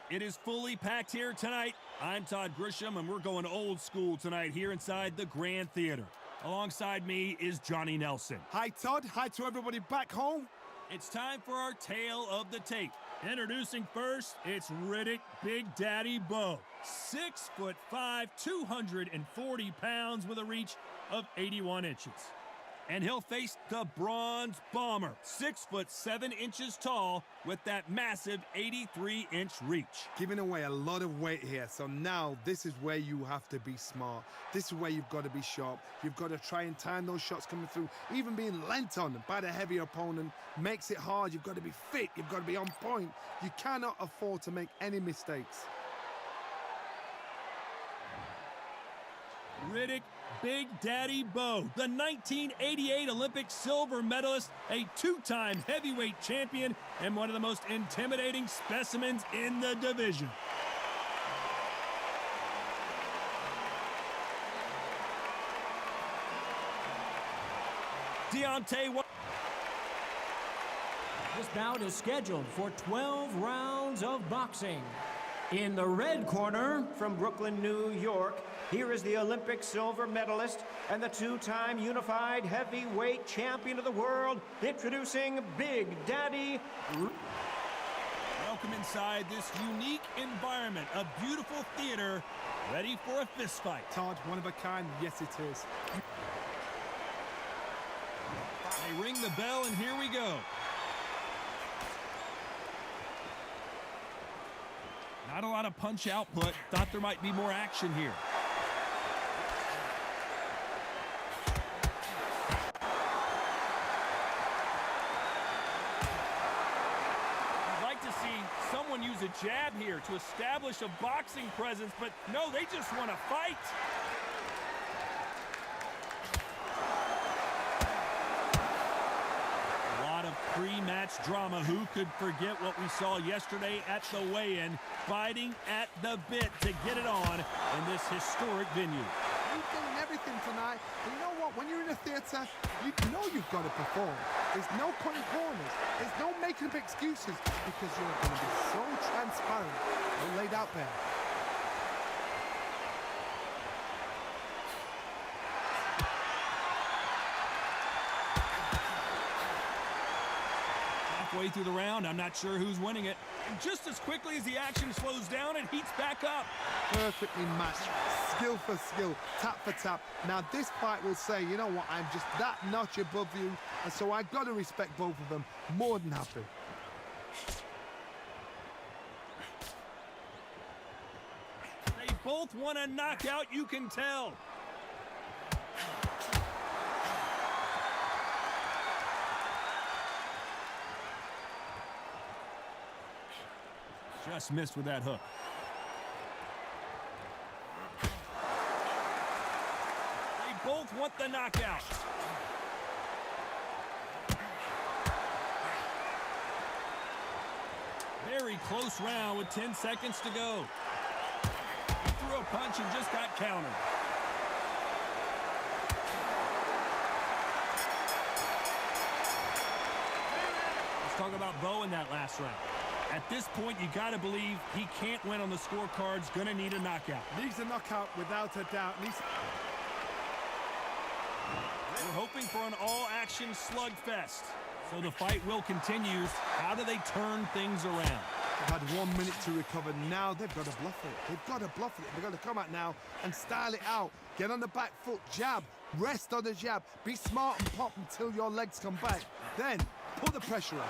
It is fully packed here tonight. I'm Todd Grisham, and we're going old school tonight here inside the Grand Theater. Alongside me is Johnny Nelson. Hi, Todd. Hi to everybody back home. It's time for our tale of the tape. Introducing first, it's Riddick Big Daddy Bowe. 6'5", 240 pounds with a reach of 81 inches. And he'll face the Bronze Bomber, 6'7" tall with that massive 83-inch reach. Giving away a lot of weight here, so now this is where you have to be smart. This is where you've got to be sharp. You've got to try and time those shots coming through. Even being lent on by the heavier opponent makes it hard. You've got to be fit. You've got to be on point. You cannot afford to make any mistakes. Riddick Big Daddy Bowe, the 1988 Olympic silver medalist, a two-time heavyweight champion, and one of the most intimidating specimens in the division. Deontay. This bout is scheduled for 12 rounds of boxing. In the red corner, from Brooklyn, New York, here is the Olympic silver medalist and the two-time unified heavyweight champion of the world, introducing Big Daddy. Welcome inside this unique environment, a beautiful theater, ready for a fist fight. Todd, one of a kind, yes it is. They ring the bell and here we go. Not a lot of punch output. Thought there might be more action here. I'd like to see someone use a jab here to establish a boxing presence, but no, they just want to fight. Pre-match drama. Who could forget what we saw yesterday at the weigh-in, biting at the bit to get it on in this historic venue. Everything and everything tonight. But you know what? When you're in a theater, you know you've got to perform. There's no cutting corners. There's no making up excuses because you're going to be so transparent and laid out there. Way through the round, I'm not sure who's winning it. And just as quickly as the action slows down, it heats back up. Perfectly matched, skill for skill, tap for tap. Now this fight will say, you know what, I'm just that notch above you, and so I've got to respect both of them. More than happy. They both want a knockout, you can tell. Just missed with that hook. They both want the knockout. Very close round with 10 seconds to go. He threw a punch and just got countered. Let's talk about Bowe in that last round. At this point, you got to believe he can't win on the scorecards. Going to need a knockout. Needs a knockout without a doubt. We're hoping for an all-action slugfest. So the fight will continue. How do they turn things around? They've had 1 minute to recover. Now they've got to bluff it. They've got to bluff it. They've got to come out now and style it out. Get on the back foot, jab, rest on the jab. Be smart and pop until your legs come back. Then put the pressure on.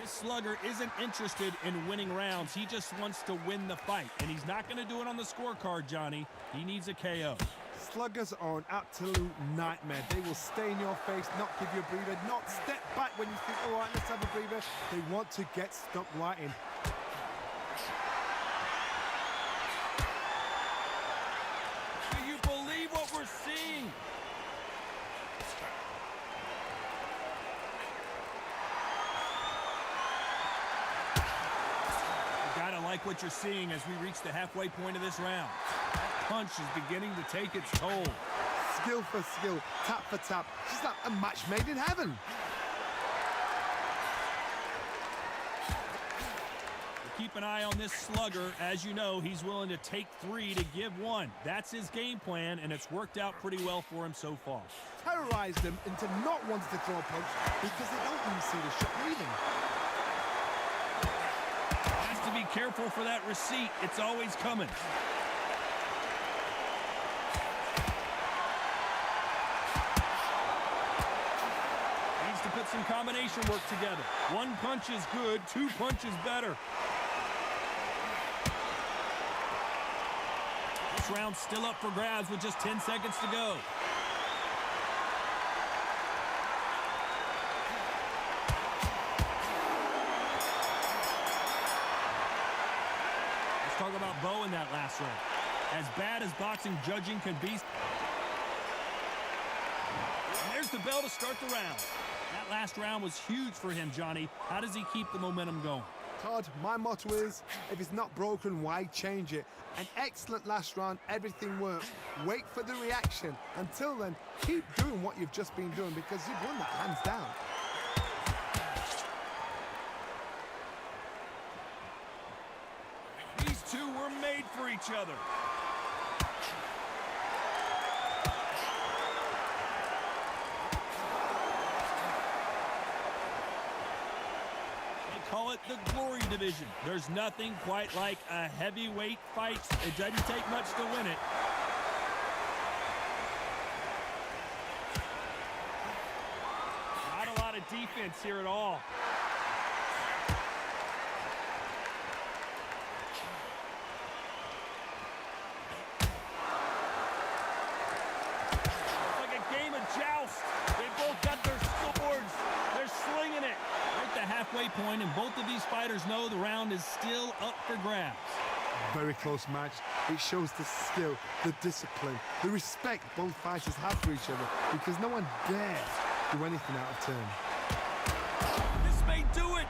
Slugger isn't interested in winning rounds. He just wants to win the fight, and he's not going to do it on the scorecard, Johnny. He needs a KO. Sluggers are an absolute nightmare. They will stay in your face, not give you a breather, not step back when you think, all right, let's have a breather. They want to get stuck right in. Do you believe what we're seeing? Like what you're seeing as we reach the halfway point of this round. That punch is beginning to take its toll. skill for skill, tap for tap. Just like a match made in heaven. Keep an eye on this slugger. As you know, he's willing to take 3 to give 1. That's his game plan, and it's worked out pretty well for him so far. Terrorize them into not wanting to throw a punch because they don't even see the shot leaving. Has to be careful for that receipt. It's always coming. Needs to put some combination work together. 1 punch is good, 2 punches better. This round's still up for grabs with just 10 seconds to go. Let's talk about Bowe in that last round. As bad as boxing judging can be. And there's the bell to start the round. That last round was huge for him, Johnny. How does he keep the momentum going? Todd, my motto is, if it's not broken, why change it? An excellent last round, everything works. Wait for the reaction. Until then, keep doing what you've just been doing because you've won that hands down. These two were made for each other. Call it the glory division. There's nothing quite like a heavyweight fight. It doesn't take much to win it. Not a lot of defense here at all. It's like a game of joust. They both got their swords. They're slinging it. The halfway point, and both of these fighters know the round is still up for grabs. Very close match. It shows the skill, the discipline, the respect both fighters have for each other because no one dares do anything out of turn. This may do it.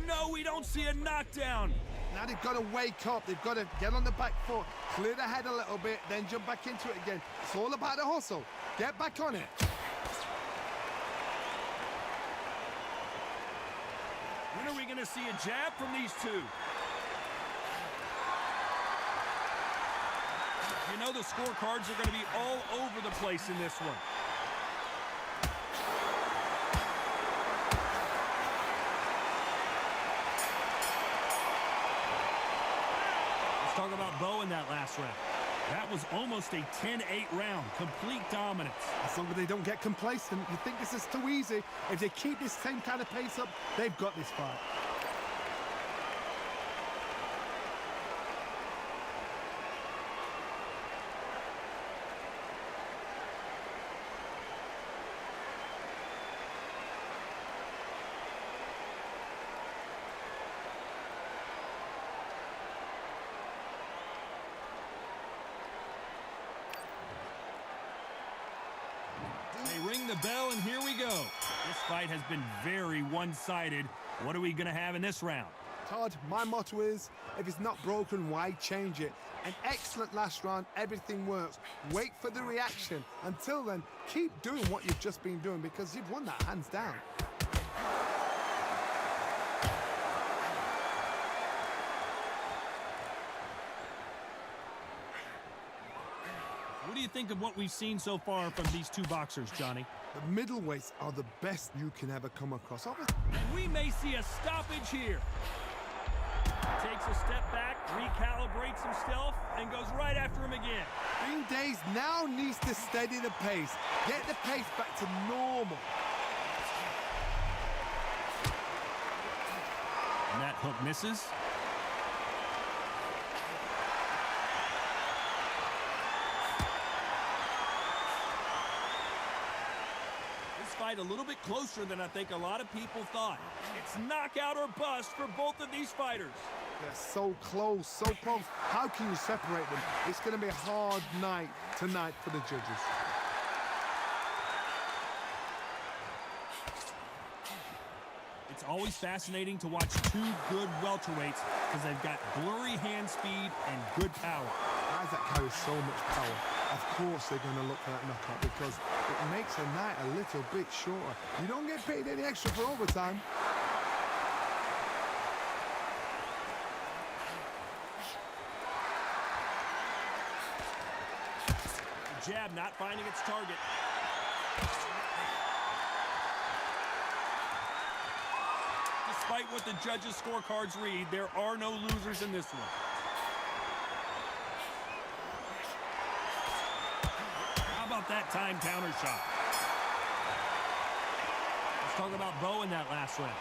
No, we don't see a knockdown. Now they've got to wake up. They've got to get on the back foot, clear the head a little bit, then jump back into it again. It's all about the hustle. Get back on it. When are we going to see a jab from these two? You know the scorecards are going to be all over the place in this one. Talk about Bowe in that last round. That was almost a 10-8 round. Complete dominance. As long as they don't get complacent, you think this is too easy. If they keep this same kind of pace up, they've got this fight. They ring the bell, and here we go. This fight has been very one-sided. What are we going to have in this round? Todd, my motto is, if it's not broken, why change it? An excellent last round, everything works. Wait for the reaction. Until then, keep doing what you've just been doing because you've won that hands down. What do you think of what we've seen so far from these two boxers, Johnny? The middleweights are the best you can ever come across. And we may see a stoppage here. Takes a step back, recalibrates himself, and goes right after him again. Green Days now needs to steady the pace. Get the pace back to normal. And that hook misses. A little bit closer than I think a lot of people thought. It's knockout or bust for both of these fighters. They're so close, so close. How can you separate them? It's going to be a hard night tonight for the judges. It's It's always fascinating to watch two good welterweights because they've got blurry hand speed and good power. Guys that carry so much power, of course they're going to look for that knockout because it makes a night a little bit shorter. You don't get paid any extra for overtime. The jab not finding its target. Despite what the judges' scorecards read, there are no losers in this one. How about that time counter shot? Let's talk about Bowe in that last round.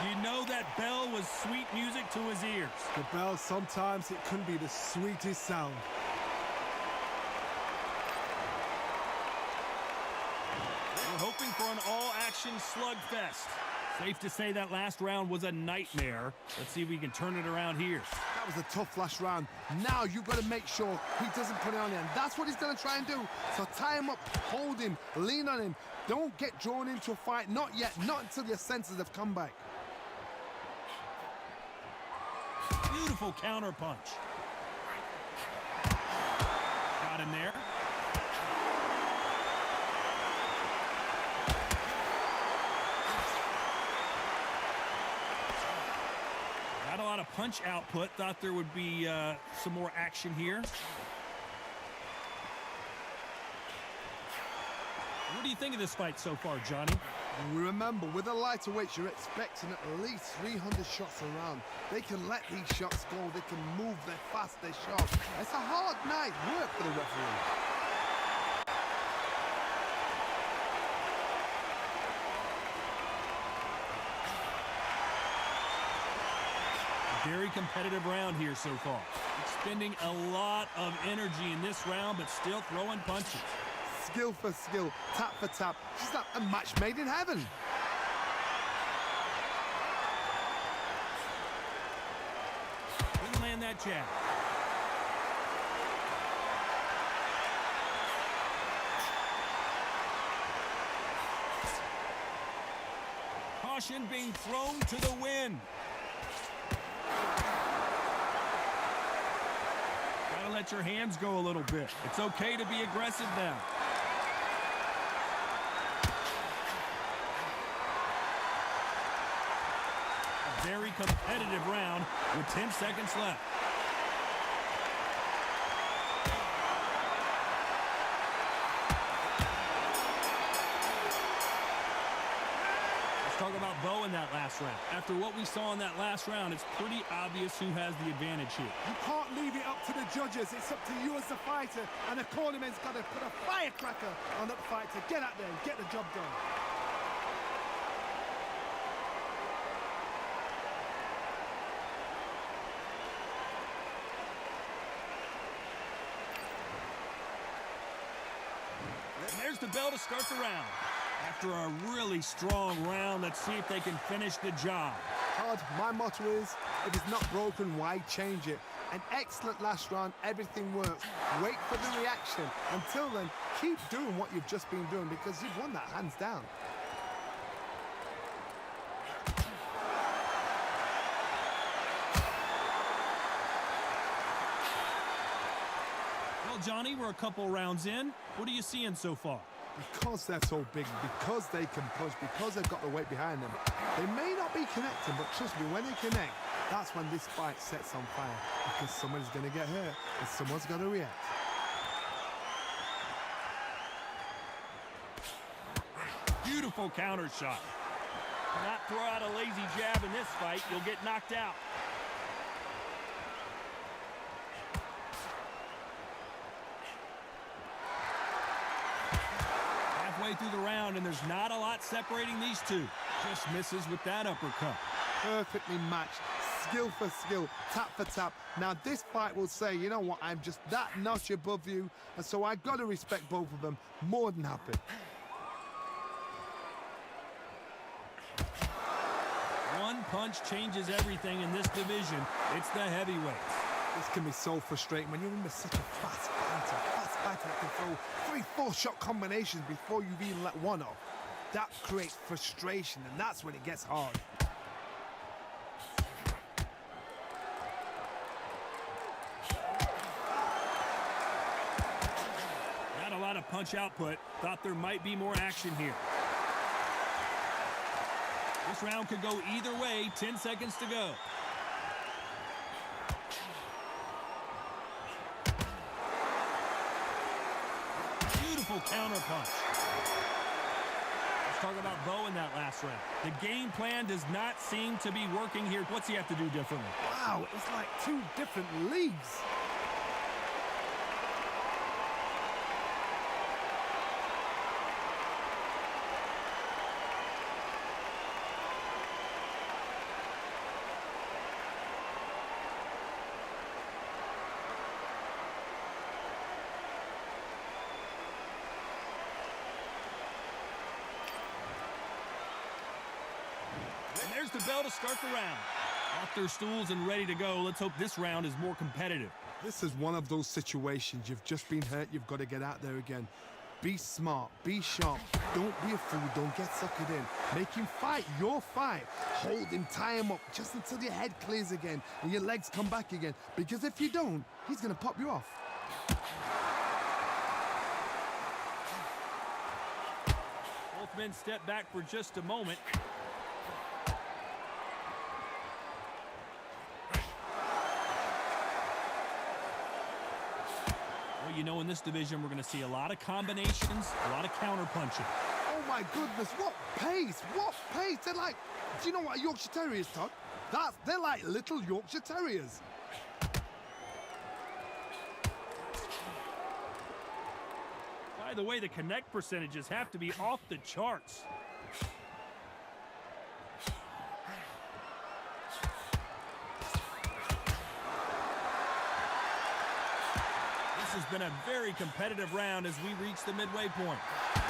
You know that bell was sweet music to his ears. The bell, sometimes it can be the sweetest sound. We're hoping for an all-action slugfest. Safe to say that last round was a nightmare. Let's see if we can turn it around here. That was a tough last round. Now you've got to make sure he doesn't put it on him. And that's what he's going to try and do. So tie him up, hold him, lean on him. Don't get drawn into a fight. Not yet. Not until your senses have come back. Beautiful counter punch. Got him there. Not a lot of punch output. Thought there would be some more action here. What do you think of this fight so far, Johnny? Remember, with the lighter weights, you're expecting at least 300 shots around. They can let these shots go. They can move. They're fast. They're sharp. It's a hard night work for the referee. Very competitive round here so far. Expending a lot of energy in this round, but still throwing punches. Skill for skill, tap for tap. She's like a match made in heaven. Didn't land that jab. Caution being thrown to the wind. Gotta let your hands go a little bit. It's okay to be aggressive now. A very competitive round with 10 seconds left. Talk about Bowe in that last round. After what we saw in that last round, it's pretty obvious who has the advantage here. You can't leave it up to the judges. It's up to you as the fighter. And the cornerman's got to put a firecracker on that fight to get out there and get the job done. And there's the bell to start the round. After a really strong round, let's see if they can finish the job. Todd, my motto is, if it's not broken, why change it? An excellent last round, everything works. Wait for the reaction. Until then, keep doing what you've just been doing because you've won that hands down. Well, Johnny, we're a couple rounds in. What are you seeing so far? Because they're so big, because they can punch, because they've got the weight behind them, they may not be connecting, but trust me, when they connect, that's when this fight sets on fire. Because someone's going to get hurt, and someone's going to react. Beautiful counter shot. Not throw out a lazy jab in this fight, you'll get knocked out. Through the round, and there's not a lot separating these two. Just misses with that uppercut. Perfectly matched, skill for skill, tap for tap. Now this fight will say, you know what, I'm just that notch above you, and so I got to respect both of them. More than happy. One punch changes everything in this division. It's the heavyweights. This can be so frustrating when you're in such a fast fighter that can throw 3-4 shot combinations before you've even let one off. That creates frustration, and that's when it gets hard. punch output. Thought there might be more action here. This round could go either way. 10 seconds to go. Beautiful counter punch. Let's talk about Bowe in that last round. The game plan does not seem to be working here. What's he have to do differently? Wow, it's like two different leagues. And there's the bell to start the round. Off their stools and ready to go. Let's hope this round is more competitive. This is one of those situations. You've just been hurt. You've got to get out there again. Be smart. Be sharp. Don't be a fool. Don't get suckered in. Make him fight your fight. Hold him. Tie him up just until your head clears again and your legs come back again. Because if you don't, he's going to pop you off. Both men step back for just a moment. Well, you know, in this division, we're going to see a lot of combinations, a lot of counter punching. Oh my goodness, what pace, what pace. They're like, do you know what a Yorkshire Terrier is, Todd? They're like little Yorkshire Terriers. By the way, the connect percentages have to be off the charts. This has been a very competitive round as we reach the midway point.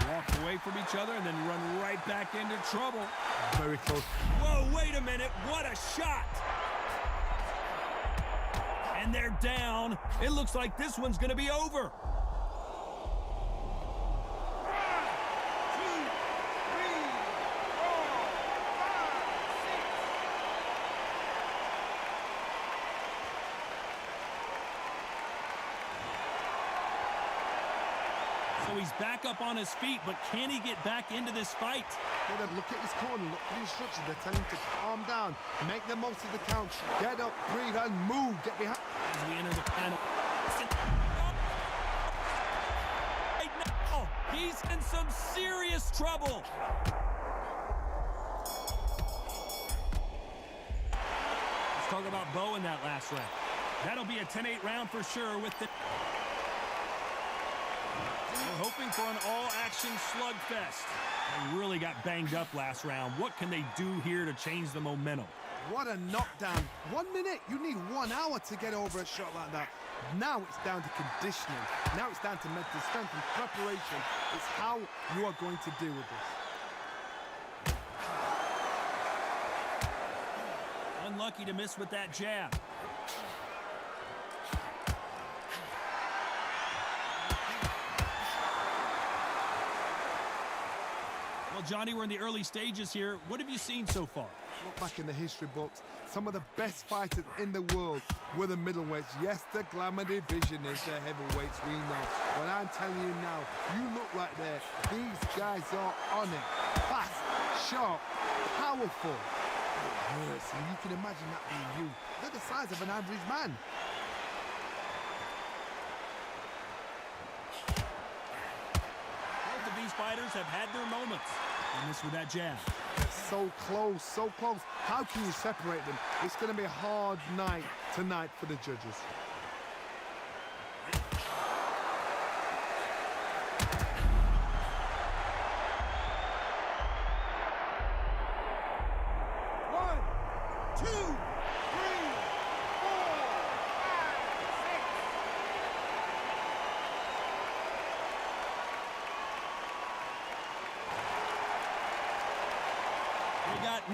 Walk away from each other and then run right back into trouble. Very close. Whoa, wait a minute. What a shot. And they're down. It looks like this one's going to be over. So he's back up on his feet, but can he get back into this fight? Look at his corner, look at the instructions. They're telling him to calm down, make the most of the count, get up, breathe, and move, get behind. As we enter the final. Right now, he's in some serious trouble. Let's talk about Bowe in that last round. That'll be a 10-8 round for sure with the... We're hoping for an all-action slugfest. They really got banged up last round. What can they do here to change the momentum? What a knockdown. 1 minute, you need 1 hour to get over a shot like that. Now it's down to conditioning. Now it's down to mental strength and preparation. It's how you are going to deal with this. Unlucky to miss with that jab. Well, Johnny, we're in the early stages here. What have you seen so far? Look back in the history books. Some of the best fighters in the world were the middleweights. Yes, the glamour division is the heavyweights, we know. But I'm telling you now, you look right there. These guys are on it. Fast, sharp, powerful. It hurts, and you can imagine that being you. They're the size of an average man. Both of these fighters have had their moments. And this with that jab. So close, so close. How can you separate them? It's going to be a hard night tonight for the judges.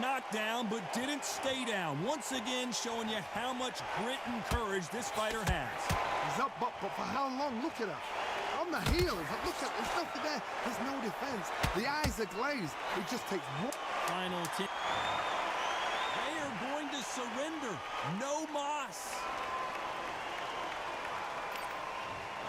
Knocked down, but didn't stay down. Once again, showing you how much grit and courage this fighter has. He's up, but for how long? Look at her. On the heels. Look at, there's nothing there. There's no defense. The eyes are glazed. It just takes one. Final tip. They are going to surrender. No moss.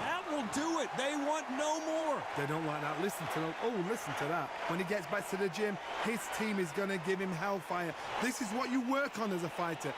That will do it. They want no more. They don't like that. Listen to them. Oh, listen to that. When he gets back to the gym, his team is going to give him hellfire. This is what you work on as a fighter.